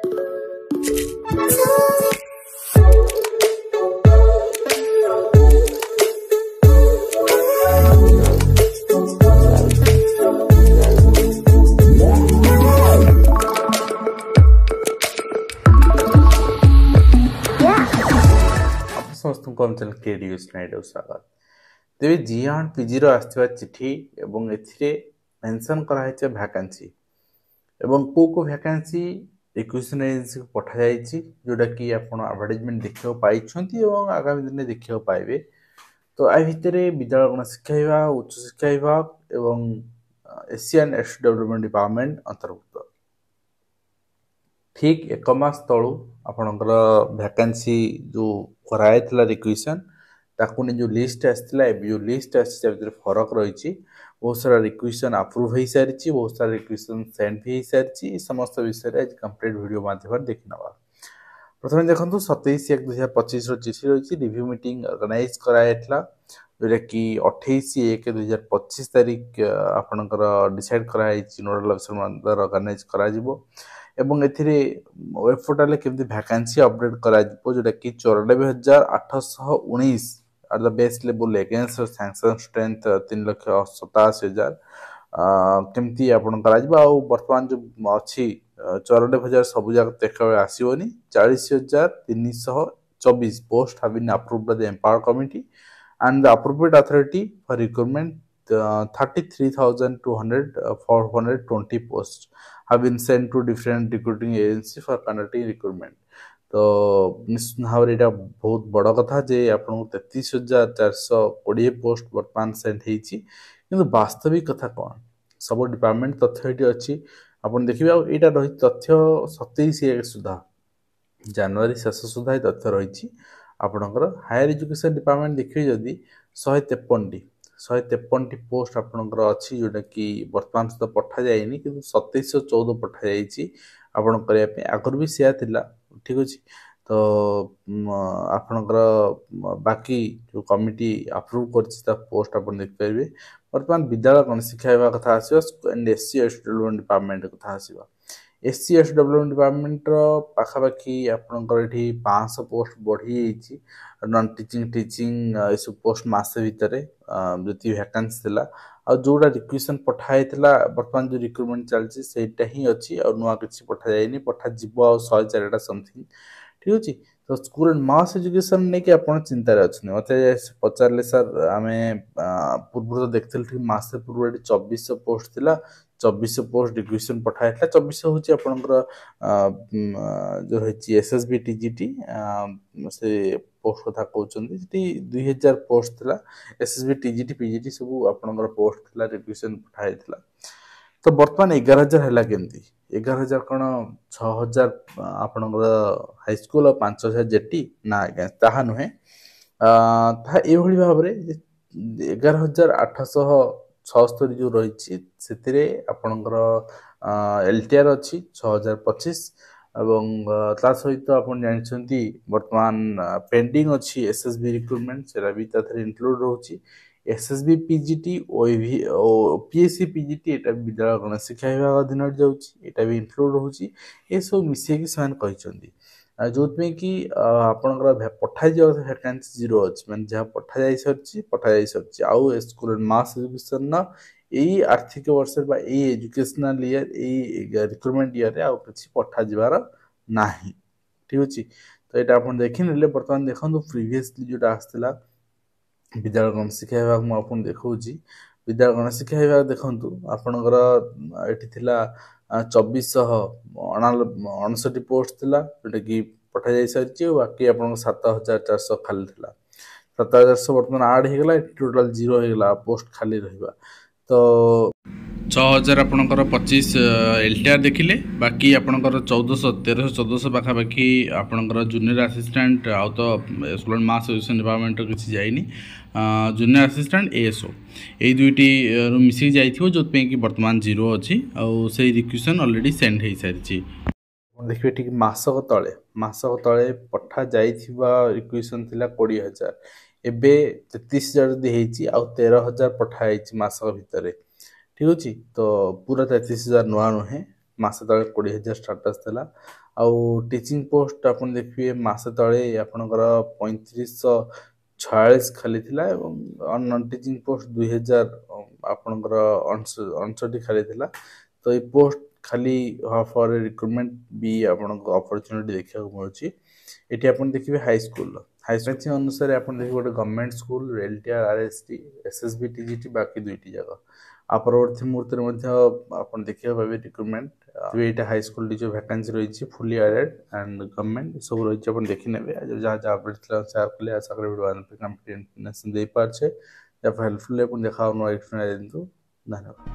समस्त चैनल के स्वागत तेरे जी पीजी आसवा चिठी एवं एथिरे मेंशन कराई वैकेंसी एवं को वैकेंसी रिक्वेशन एजेंसी को पठा जाइए जोटा कि आप एडवर्टाइजमेंट देखा पाई आगामी दिन देखा पाइबे। तो आ भितर विद्यालय गणशिक्षा विभाग उच्च शिक्षा विभाग एवं एशियन एसटी डेवलपमेंट डिपार्टमेंट अंतर्भुक्त ठीक एक मास तलू आपणकर वैकेंसी जो कराई रिक्वेशन ताकू जो लिस्ट आसाला जो लिस्ट आसी फरक रही बहुत सारा रिक्वेशन अप्रूव हो सारी बहुत सारा रिक्वेशन सेंड भी हो सारी समस्त विषय आज कंप्लीट वीडियो माध्यम देखी ना। प्रथम देखो 27/1/2025 चिठी रही रिव्यू मीटिंग ऑर्गेनाइज कराइला जोटा कि 28/1/2025 तारीख आपणकर डिसाइड कराई नोडल अफिसर ऑर्गेनाइज करा एवं एथिरे वेब पोर्टल केमती वैकेंसी अपडेट करा जोटा कि 94,819 at the base level against sanction strength 3,87,000 केमती आपण करा वर्तमान जो अच्छी 94,000 सब जगह देखा आसोनी 40,324 post have been approved by the empowered committee and the appropriate authority for recruitment 33,200 posts have been sent to different recruiting agency for conducting recruitment। तो निश्चित भाव में बहुत बड़ कथा जे आपको 33,420 पोस्ट बर्तमान सेंड होती किंतु वास्तविक कथा कौन सब डिपार्टमेंट तथ्य ये अच्छी आप देखिए यहाँ रही तथ्य 27 सुधा जनवरी शेष सुधा तथ्य रही आपणकर हायर एजुकेशन डिपार्टमेंट देखिए जदि 153 पोस्ट आपणकर अच्छी जोटा कि वर्तमान सुधा पठा जाए कि 2714 पठा जाइए आपण करने आगुरी भी सी ठीक अच्छे। तो आपणकर बाकी जो कमिटी अप्रूव कर पोस्ट आप देखिपारे बर्तमान विद्यालय गणशिक्षा विभाग कथा आसो and SC ST development department कथा आसो एससी एसटी डेवलपमेंट डिपार्टमेंट पाखापाखि आपणकर ये 500 पोस्ट बढ़ी नॉन टीचिंग टीचिंग सब पोस्ट मसे भितर जी वैकेंसी थिला आ जोड़ा रिक्वेशन पठाई बर्तमान जो रिक्रुटमेंट चलती सेटा ही अच्छी और नुआ किसी पठा जाए पठा जीव 104 समथिंग ठीक अच्छे। तो स्कूल एंड मास एजुकेशन नहीं कि आप चिंतार अच्छे मत पचारे सर आम पूर्व तो देखते ठीक मसे पूर्व 2400 पोस्ट थिला 2400 पोस्ट रिक्वेशन पठाई 2400 हूँ आपंकर जो रही एसएसबी टीजीटी से पोस्ट कथा कहते 2000 पोस्ट थिला एसएसबी टीजीटी पीजीटी सब आपंकर पोस्ट थिला रिक्वेशन पठाई। तो बर्तमान 11,000 है केमती 11,000 कौन 6,000 आपंकर हाईस्कल और 5,000 जेटी ना आज्ञा ताहा नुहे ये भाव में 11,876 जो रही आपणकर एलटीआर अच्छी 6,025 एवं ता सहित आप जानते बर्तमान पेंडिंग अच्छी एसएसबी रिक्रुटमेंट से इंक्लूड रोचे एसएसबी पीजीटी पीएससी पीजीटी एटा विद्यालय गणशिक्षा विभाग अधीन जाऊँगी भी इंक्लूड रोचे ये सब मिसेक जो कि आपंकर पठाई जाता वैकेंसी 0 अच्छी मैंने जहाँ पठा जा सारी आउ स्कूल एंड मास एजुकेशन यही आर्थिक वर्ष एजुकेशनल ईयर ये रिक्रुटमेंट ईयर आउ कि पठा जाबार ना ठीक अच्छे। तो यहाँ आप देखी ना बर्तमान देखो प्रीवियसली जोटा आसला विद्यालय गणशिक्षा विभाग मुझे देखा विद्यालय गणशिक्षा विभाग देखु आपणकर ये 2,459 पोस्ट थिला जोटा कि पठा जा सारी बाकी आप 7,400 खाली थिला 7,400 बर्तमान आड होगा टोटाल 0 होगा पोस्ट खाली रहा। तो 6,000 आपणकर 25 एलटीआर देखिले बाकी आपणकर 1,400 पाखापाखि आपणकर जूनियर असिस्टेंट आउ तो स्कूल मास एजुकेशन डिपार्टमेंट किसी जाइनी जूनियर असिस्टेंट एएसओ यही दुईटी मिसिक जाइथिबो जोतपे कि वर्तमान 0 अच्छी आउ से रिक्वेशन ऑलरेडी सेंड हो सारी देखिए ठीक मासक तले पठा जाइथिबा रिक्वेशन थिला 20,000 एबे 33,000 जदि हेची आउ 13,000 पठा हेची मासक भितरे ठीक अच्छे। तो पूरा 33,000 नुआ नुहे मासे तले 20,000 स्टाटस थिला आउ टीचिंग पोस्ट आपण देखिए मासे तले आपनकर 3546 खाली थिला एवं अन टीचिंग पोस्ट 2000 आपनकर 59 खाली थिला तो ये पोस्ट खाली फॉर रिक्रूटमेंट भी आपनको अपॉर्चुनिटी देखा मिलूँ ये आपन देखिए हाई स्कूल अनुसार आप देखिए गोटे government school LTR RST SSB TGT बाकी दुईटी जगह आ परवर्ती मुहूर्त आप देखा पाए रिक्रुटमेंट ये हाई स्कूल टीचर वैकेंसी रही फुली एडेड एंड गवर्नमेंट सब रही देखने जहाँ जहाँ अपडेट शेयर कले आशा करें इन्फर्मेशन दे पारे हेल्पफुल देखा धन्यवाद।